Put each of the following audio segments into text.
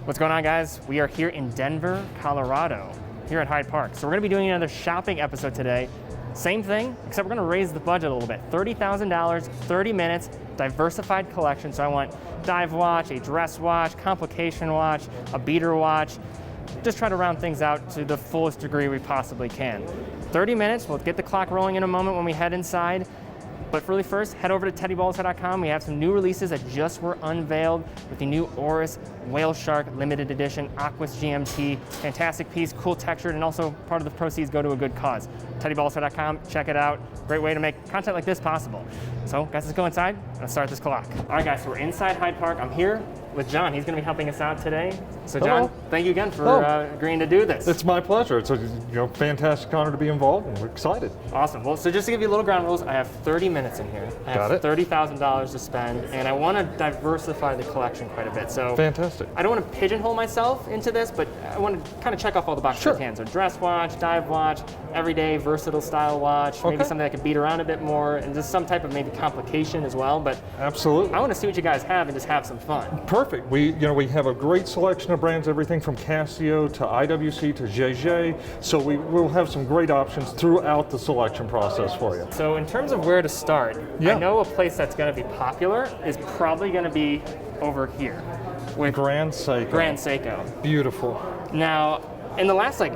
What's going on, guys? We are here in Denver, Colorado, here at Hyde Park. So we're gonna be doing another shopping episode today. Same thing, except we're gonna raise the budget a little bit. $30,000, 30 minutes, diversified collection. So I want dive watch, a dress watch, complication watch, a beater watch. Just try to round things out to the fullest degree we possibly can. 30 minutes, we'll get the clock rolling in a moment when we head inside. But really first, head over to teddybaldassarre.com. We have some new releases that just were unveiled with the new Oris Whale Shark Limited Edition Aquas GMT. Fantastic piece, cool textured, and also part of the proceeds go to a good cause. teddybaldassarre.com, check it out. Great way to make content like this possible. So guys, let's go inside and start this clock. All right guys, so we're inside Hyde Park. I'm here with John. He's gonna be helping us out today. So John, thank you again for agreeing to do this. It's my pleasure. It's a fantastic honor to be involved, and we're excited. Awesome. Well, so just to give you a little ground rules, I have 30 minutes in here. I have $30,000 to spend, and I want to diversify the collection quite a bit. So fantastic. I don't want to pigeonhole myself into this, but I want to kind of check off all the boxes I can. So dress watch, dive watch, everyday versatile style watch, maybe something I could beat around a bit more, and just some type of maybe complication as well. But absolutely, I want to see what you guys have and just have some fun. Perfect. We have a great selection of brands, everything from Casio to IWC to JJ. So we'll have some great options throughout the selection process for you. So in terms of where to start, I know a place that's going to be popular is probably going to be over here with Grand Seiko. Grand Seiko. Beautiful. Now, in the last I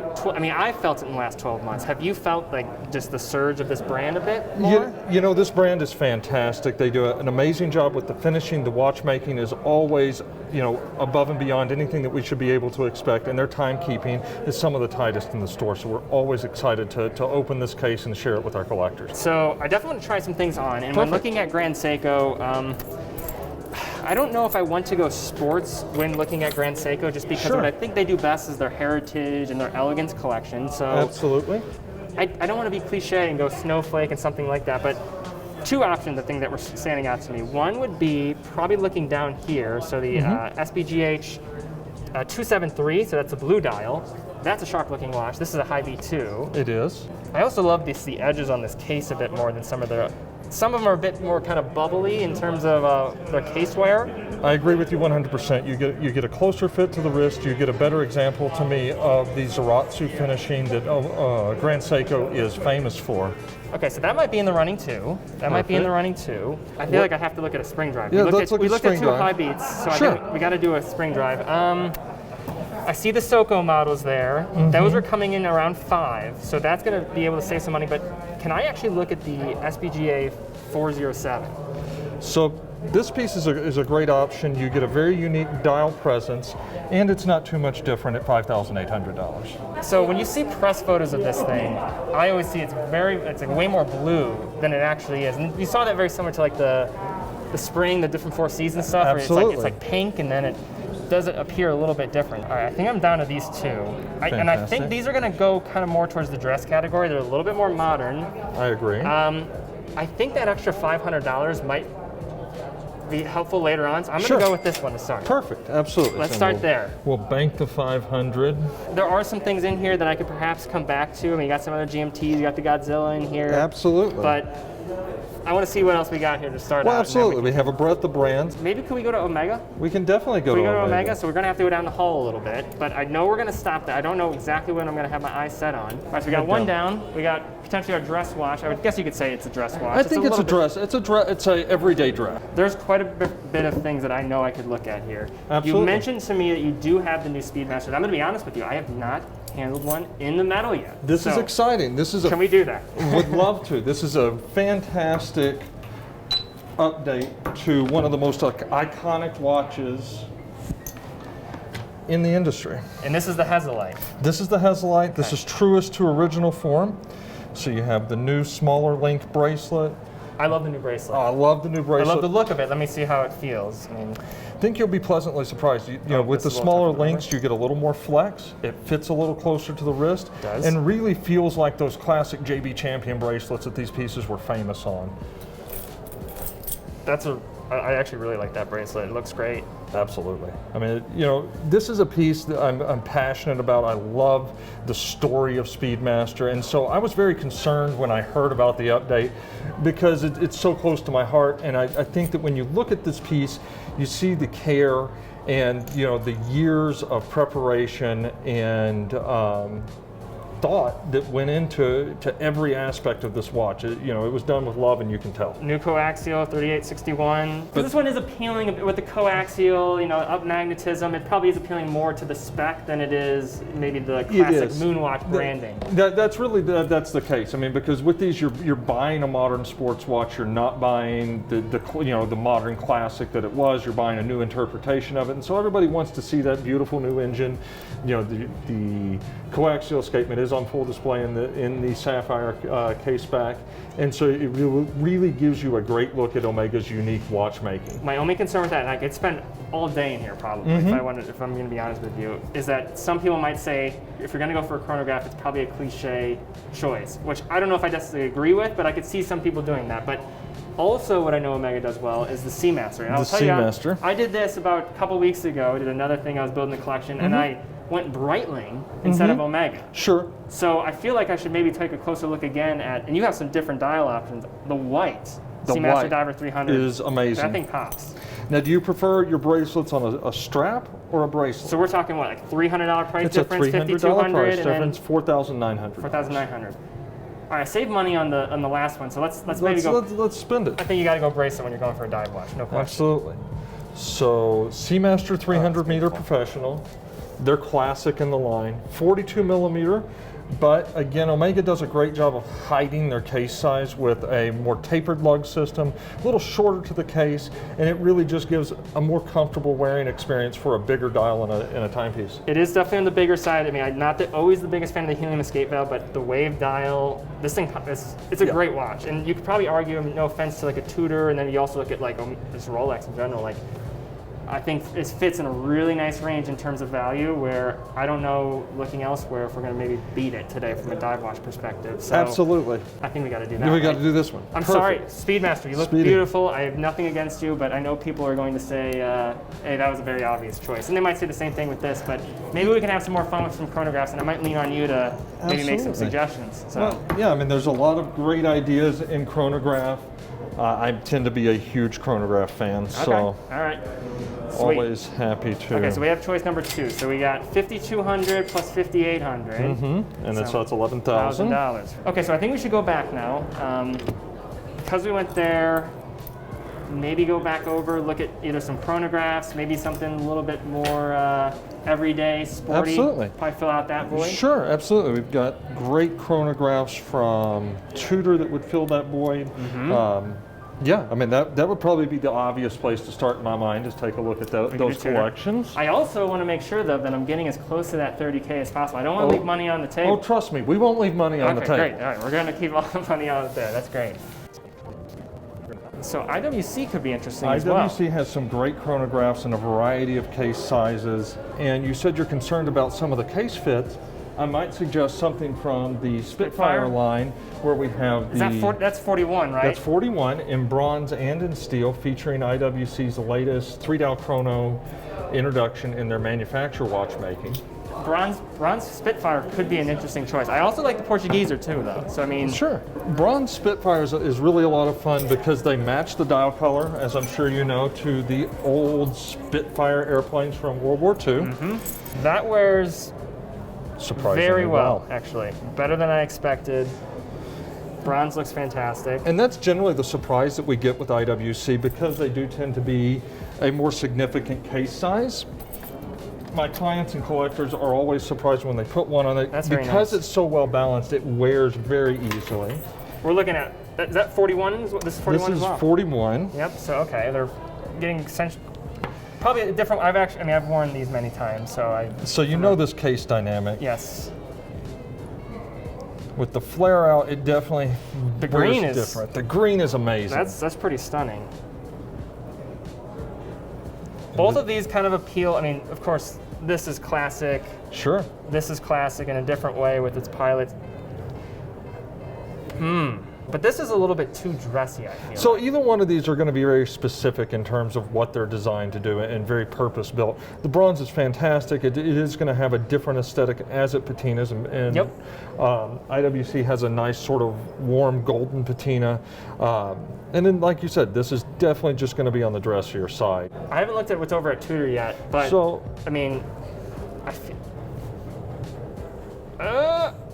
felt it in the last 12 months. Have you felt like just the surge of this brand a bit more? This brand is fantastic. They do an amazing job with the finishing. The watchmaking is always, above and beyond anything that we should be able to expect. And their timekeeping is some of the tightest in the store. So we're always excited to open this case and share it with our collectors. So I definitely want to try some things on. And when looking at Grand Seiko, I don't know if I want to go sports when looking at Grand Seiko, just because what I think they do best is their heritage and their elegance collection. So absolutely. I don't want to be cliche and go snowflake and something like that, but two options I think that were standing out to me. One would be probably looking down here, so the SBGH 273, so that's a blue dial. That's a sharp looking watch. This is a high V2. It is. I also love the edges on this case a bit more than some of them are a bit more kind of bubbly in terms of their case wear. I agree with you 100%. You get a closer fit to the wrist. You get a better example to me of the Zaratsu finishing that Grand Seiko is famous for. Okay, so that might be in the running too. I feel like I have to look at a spring drive. Yeah, we looked at two high beats, so I think we got to do a spring drive. I see the Seiko models there. Those are coming in around 5, so that's going to be able to save some money. But can I actually look at the SBGA 407? So this piece is a great option. You get a very unique dial presence, and it's not too much different at $5,800. So when you see press photos of this thing, I always see it's like way more blue than it actually is. And you saw that very similar to like the spring, the different Four Seasons stuff. Absolutely. Where it's like pink, and then it does appear a little bit different. All right, I think I'm down to these two. And I think these are going to go kind of more towards the dress category. They're a little bit more modern. I agree. I think that extra $500 might be helpful later on, so I'm going to go with this one to start. Perfect, absolutely. Let's start there. We'll bank the 500. There are some things in here that I could perhaps come back to. I mean, you got some other GMTs, you got the Godzilla in here. Absolutely. But I want to see what else we got here to start out. Well, absolutely. We have a breadth of brands. Maybe could we go to Omega? We can definitely go to Omega. So we're going to have to go down the hall a little bit, but I know we're going to stop there. I don't know exactly when I'm going to have my eyes set on. All right, so we got one down. We got potentially our dress watch. I would guess you could say it's a dress watch. I think it's a dress. It's a everyday dress. There's quite a bit of things that I know I could look at here. Absolutely. You mentioned to me that you do have the new Speedmaster. I'm going to be honest with you. I have not handled one in the metal yet. This is exciting. Can we do that? Would love to. This is a fantastic update to one of the most iconic watches in the industry. And this is the Hesalite. This is the Hesalite. This is truest to original form. So you have the new smaller link bracelet. I love the new bracelet. Oh, I love the new bracelet. I love the look of it. Let me see how it feels. I think you'll be pleasantly surprised. With the smaller links, you get a little more flex. It fits a little closer to the wrist. It does. And really feels like those classic JB Champion bracelets that these pieces were famous on. I actually really like that bracelet. It looks great. Absolutely. I mean, this is a piece that I'm passionate about. I love the story of Speedmaster, and so I was very concerned when I heard about the update because it's so close to my heart, and I think that when you look at this piece, you see the care And you know, the years of preparation and thought that went into every aspect of this watch. You know, it was done with love, and you can tell. New coaxial 3861. But this one is appealing with the coaxial, you know, up magnetism. It probably is appealing more to the spec than it is maybe the classic Moonwatch branding. That's really that's the case. I mean, because with these, you're buying a modern sports watch. You're not buying the you know, the modern classic that it was. You're buying a new interpretation of it, and so everybody wants to see that beautiful new engine. You know, the coaxial escapement is on full display in the sapphire case back, and so it really gives you a great look at Omega's unique watchmaking. My only concern with that, and I could spend all day in here probably if I'm going to be honest with you, is that some people might say if you're going to go for a chronograph, it's probably a cliche choice, which I don't know if I necessarily agree with, but I could see some people doing that. But also, what I know Omega does well is the Seamaster. And I'll tell you, I did this about a couple weeks ago. I did another thing. I was building the collection, and I went Breitling instead of Omega. Sure. So I feel like I should maybe take a closer look again at, and you have some different dial options. The white Seamaster Diver 300 is amazing. That thing pops. Now, do you prefer your bracelets on a strap or a bracelet? So we're talking what, like $300 price it's difference, $300 $5,200, price and difference, $4,900. $4,900. All right, I saved money on the last one, so let's maybe go. Let's spend it. I think you got to go bracelet when you're going for a dive watch, no question. Absolutely. So Seamaster 300 meter professional. They're classic in the line, 42 millimeter, but again, Omega does a great job of hiding their case size with a more tapered lug system, a little shorter to the case, and it really just gives a more comfortable wearing experience for a bigger dial in a timepiece. It is definitely on the bigger side. I mean, I'm not always the biggest fan of the helium escape valve, but the wave dial, this thing, it's a great watch. And you could probably argue, no offense to like a Tudor, and then you also look at like just Rolex in general, like I think it fits in a really nice range in terms of value, where I don't know, looking elsewhere, if we're going to maybe beat it today from a dive watch perspective. So absolutely. I think we got to do that. We got to do this one. I'm sorry, Speedmaster, you look beautiful. I have nothing against you, but I know people are going to say, hey, that was a very obvious choice. And they might say the same thing with this, but maybe we can have some more fun with some chronographs, and I might lean on you to maybe make some suggestions. So. Well, yeah, I mean, there's a lot of great ideas in chronograph. I tend to be a huge chronograph fan, so all right. Sweet. Always happy to. Okay, so we have choice number 2. So we got 5,200 plus 5,800. And then so that's $11,000. $11,000. Okay, so I think we should go back now. Because we went there, maybe go back over, look at either some chronographs, maybe something a little bit more everyday, sporty. Absolutely. Probably fill out that void. Sure, absolutely. We've got great chronographs from Tudor that would fill that void. Yeah, I mean, that would probably be the obvious place to start in my mind, is take a look at those collections. I also want to make sure, though, that I'm getting as close to that 30K as possible. I don't want to leave money on the table. Oh, trust me, we won't leave money on the table. Great. All right, we're going to keep all the money out there. That's great. So IWC could be interesting as well. IWC has some great chronographs in a variety of case sizes, and you said you're concerned about some of the case fits. I might suggest something from the Spitfire line, where we have that's 41, right? That's 41 in bronze and in steel, featuring IWC's latest 3-dial chrono introduction in their manufacturer watchmaking. Bronze Spitfire could be an interesting choice. I also like the Portugueser too, though. So I mean, sure. Bronze Spitfire is really a lot of fun because they match the dial color, as I'm sure you know, to the old Spitfire airplanes from World War II. That wears surprisingly very well, actually. Better than I expected. Bronze looks fantastic. And that's generally the surprise that we get with IWC, because they do tend to be a more significant case size. My clients and collectors are always surprised when they put one on it. That's very because nice. It's so well balanced, it wears very easily. We're looking at, is that 41? This is 41 as well? This is 41. Yep, so okay, they're getting probably a different, I've worn these many times, so So you know this case dynamic. Yes. With the flare out, it definitely the green is different. The green is amazing. That's pretty stunning. Both of these kind of appeal, I mean, of course, this is classic. Sure. This is classic in a different way with its pilot. But this is a little bit too dressy, I feel. So either one of these are going to be very specific in terms of what they're designed to do and very purpose-built. The bronze is fantastic. It is going to have a different aesthetic as it patinas, and Yep. IWC has a nice sort of warm golden patina. And then, like you said, this is definitely just going to be on the dressier side. I haven't looked at what's over at Tudor yet, but So, I mean, I feel.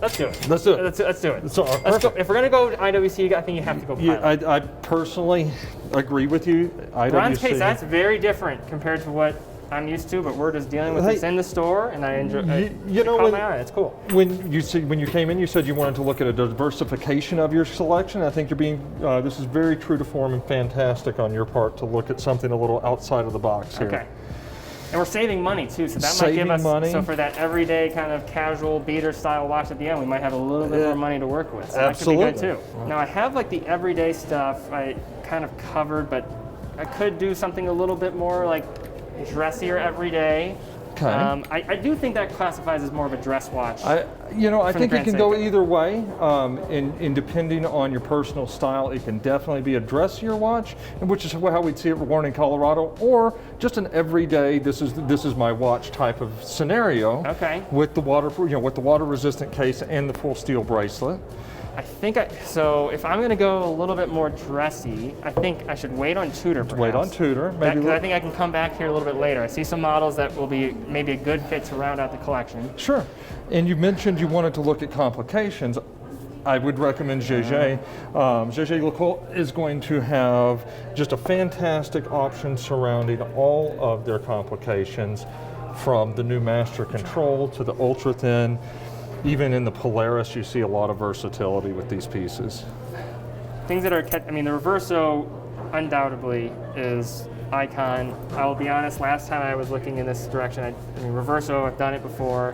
Let's do it. Let's do it. Let's do it. So, Let's go. If we're gonna go IWC, I think you have to go Pilot. yeah, I personally agree with you. Bronze case, IWC. that's very different compared to what I'm used to, but we're just dealing with Hey, this in the store, and I enjoy. you know, it caught when- my eye. It's cool. When you came in, you said you wanted to look at a diversification of your selection. I think you're being this is very true to form and fantastic on your part to look at something a little outside of the box here. Okay. And we're saving money too, so that might give us. Money. So for that everyday kind of casual beater style watch at the end, we might have a little bit more money to work with. So Absolutely. That could be good too. Now I have like the everyday stuff I kind of covered, but I could do something a little bit more like dressier everyday. Okay. I do think that classifies as more of a dress watch. I think it Grand can go Seiko. either way. In depending on your personal style, it can definitely be a dressier watch, and which is how we'd see it worn in Colorado, or just an everyday. This is my watch type of scenario. Okay. With the with the water resistant case and the full steel bracelet. I think so if I'm going to go a little bit more dressy, I think I should wait on Tudor perhaps. Wait on Tudor. Because I think I can come back here a little bit later. I see some models that will be maybe a good fit to round out the collection. Sure. And you mentioned you wanted to look at complications. I would recommend JJ. JJ Lecoultre is going to have just a fantastic option surrounding all of their complications, from the new Master Control to the ultra thin. Even in the Polaris, you see a lot of versatility with these pieces. Things that are, the Reverso undoubtedly is icon. I will be honest, last time I was looking in this direction, Reverso, I've done it before.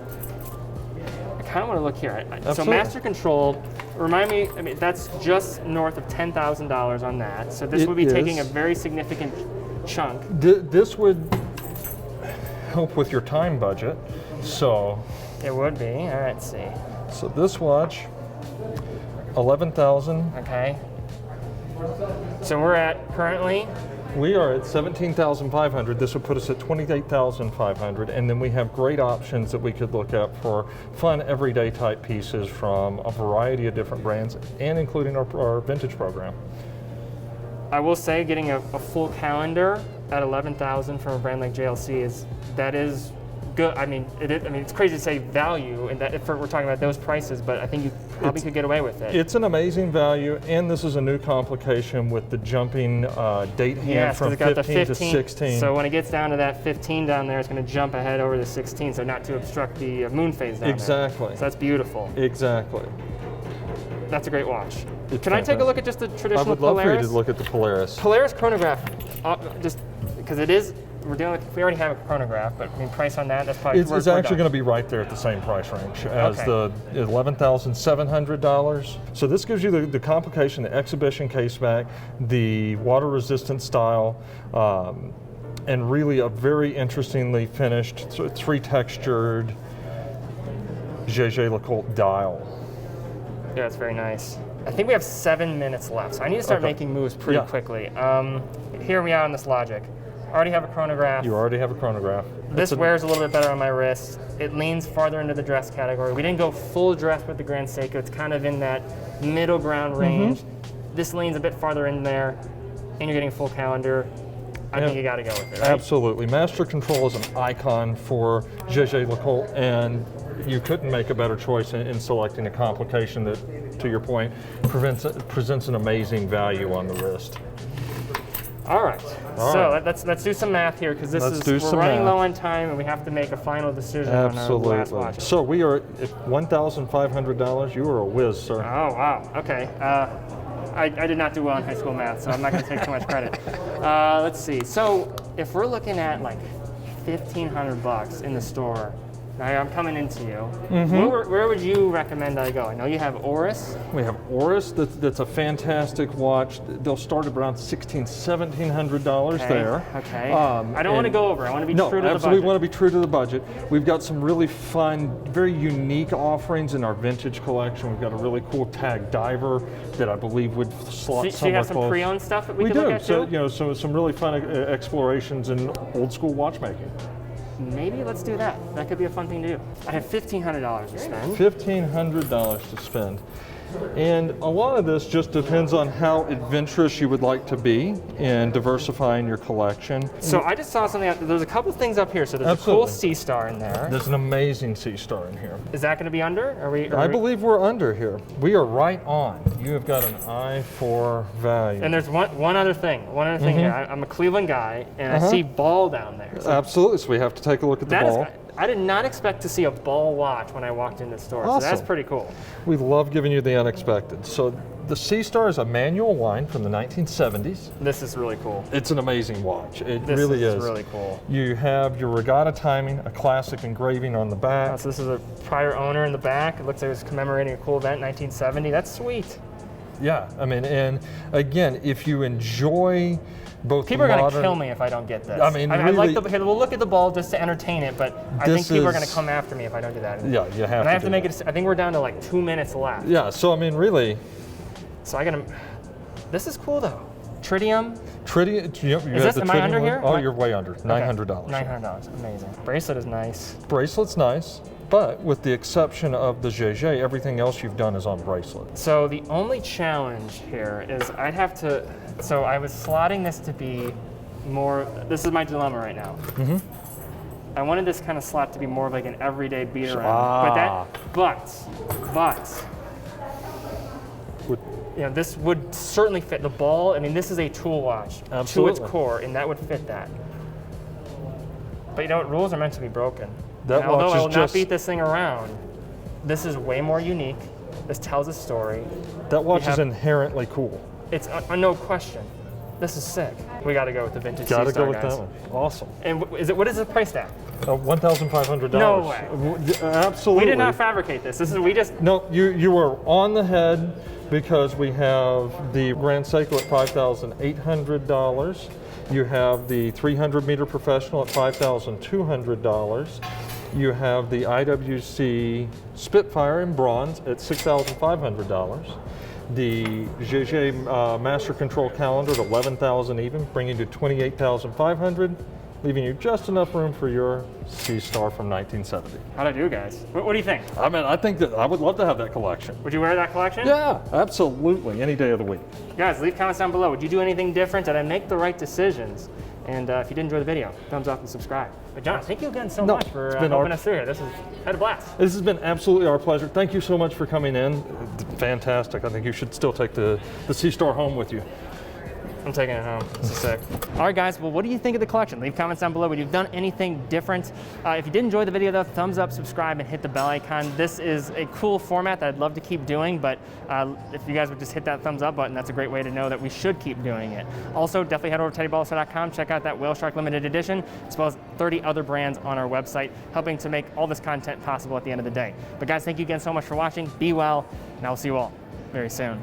I kind of want to look here. So Master Control, remind me, that's just north of $10,000 on that. So this would be taking a very significant chunk. This would help with your time budget. So it would be. All right, let's see. So this watch, 11,000. Okay. So we're at currently. We are at 17,500. This would put us at 28,500, and then we have great options that we could look at for fun everyday type pieces from a variety of different brands, and including our vintage program. I will say, getting a full calendar at 11,000 from a brand like JLC is good. It's crazy to say value, and that if we're talking about those prices, but I think you probably could get away with it. It's an amazing value, and this is a new complication with the jumping date hand from 15 to 16. So when it gets down to that 15 down there, it's going to jump ahead over the 16, so not to obstruct the moon phase down Exactly. there. So that's beautiful. Exactly. That's a great watch. It's Can I take a look at just the traditional Polaris? I would love for you to look at the Polaris. Polaris chronograph, just because it is. We already have a chronograph, but price on that, that's probably It's actually going to be right there at the same price range as the $11,700. So this gives you the complication, the exhibition case back, the water resistant style, and really a very interestingly finished, 3-textured JJ Lecoultre dial. Yeah, it's very nice. I think we have 7 minutes left, so I need to start making moves pretty quickly. Here we are on this logic. Already have a chronograph. You already have a chronograph. This wears a little bit better on my wrist. It leans farther into the dress category. We didn't go full dress with the Grand Seiko. It's kind of in that middle ground range. This leans a bit farther in there, and you're getting a full calendar. I think you got to go with it, right? Absolutely. Master Control is an icon for JJ Lecoultre, and you couldn't make a better choice in selecting a complication that, to your point, presents an amazing value on the wrist. All right. Let's do some math here, because we're running low on time, and we have to make a final decision on our last watch. So we are at $1,500. You are a whiz, sir. Oh wow. Okay. I did not do well in high school math, so I'm not going to take too much credit. Let's see. So if we're looking at like $1,500 in the store, Now I'm coming into you. Where would you recommend I go? I know you have Oris. We have Oris. That's a fantastic watch. They'll start at around $1,600, $1,700 there. Okay. I don't want to go over. I want to be true to the budget. No, absolutely want to be true to the budget. We've got some really fun, very unique offerings in our vintage collection. We've got a really cool tag diver that I believe would slot somewhere close. So you have some pre-owned stuff that we could look at too? We do. So some really fun explorations in old school watchmaking. Maybe let's do that. That could be a fun thing to do. I have $1,500 to spend. $1,500 to spend. And a lot of this just depends on how adventurous you would like to be in diversifying your collection. So I just saw something, there's a couple things up here. So there's a cool Sea Star in there. There's an amazing Sea Star in here. Is that going to be under? I believe we're under here. We are right on. You have got an eye for value. And there's one other thing here. I'm a Cleveland guy, and I see ball down there. So absolutely, so we have to take a look at the ball. I did not expect to see a ball watch when I walked in the store, awesome. So that's pretty cool. We love giving you the unexpected. So the Sea Star is a manual wind from the 1970s. This is really cool. It's an amazing watch. It this really is. This is really cool. You have your regatta timing, a classic engraving on the back. So this is a prior owner in the back. It looks like it was commemorating a cool event, 1970. That's sweet. Yeah, I mean, and again, if you enjoy both people are going to kill me if I don't get this. I mean, really, like we'll look at the ball just to entertain it, but I think people are going to come after me if I don't do that. Yeah, you have and I have to make it. I think we're down to like 2 minutes left. Yeah, so I mean, really. So I got to. This is cool though. Tritium. Am I under here? Oh, you're way under. $900. $900. Amazing. Bracelet is nice. Bracelet's nice. But with the exception of the Zhejiang, everything else you've done is on bracelet. So the only challenge here is I'd have to, so I was slotting this to be more, this is my dilemma right now. I wanted this kind of slot to be more of like an everyday beat around. But, you know, this would certainly fit the ball. I mean, this is a tool watch to its core, and that would fit that. But you know what, rules are meant to be broken. Although I will not beat this thing around, this is way more unique. This tells a story. That watch is inherently cool. It's no question. This is sick. We got to go with the vintage Sea Star, guys. Got to go with guys. that one. Awesome. And what is the price tag? $1,500. No way. Absolutely. We did not fabricate this. No, you are on the head because we have the Grand Seiko at $5,800. You have the 300-meter Professional at $5,200. You have the IWC Spitfire in bronze at $6,500. The Zhejiang Master Control Calendar at $11,000 even, bringing you to $28,500, leaving you just enough room for your Sea Star from 1970. How'd I do, guys? What do you think? I mean, I think that I would love to have that collection. Would you wear that collection? Yeah, absolutely, any day of the week. Guys, leave comments down below. Would you do anything different? Did I make the right decisions? And if you did enjoy the video, thumbs up and subscribe. But John, thank you again so much for helping us through here. This has had a blast. This has been absolutely our pleasure. Thank you so much for coming in. Fantastic. I think you should still take the Sea Star home with you. I'm taking it home. This is sick. All right, guys. Well, what do you think of the collection? Leave comments down below. Would you have done anything different? If you did enjoy the video, though, thumbs up, subscribe, and hit the bell icon. This is a cool format that I'd love to keep doing, but if you guys would just hit that thumbs up button, that's a great way to know that we should keep doing it. Also, definitely head over to TeddyBaldassarre.com. Check out that Whale Shark Limited Edition, as well as 30 other brands on our website, helping to make all this content possible at the end of the day. But guys, thank you again so much for watching. Be well, and I will see you all very soon.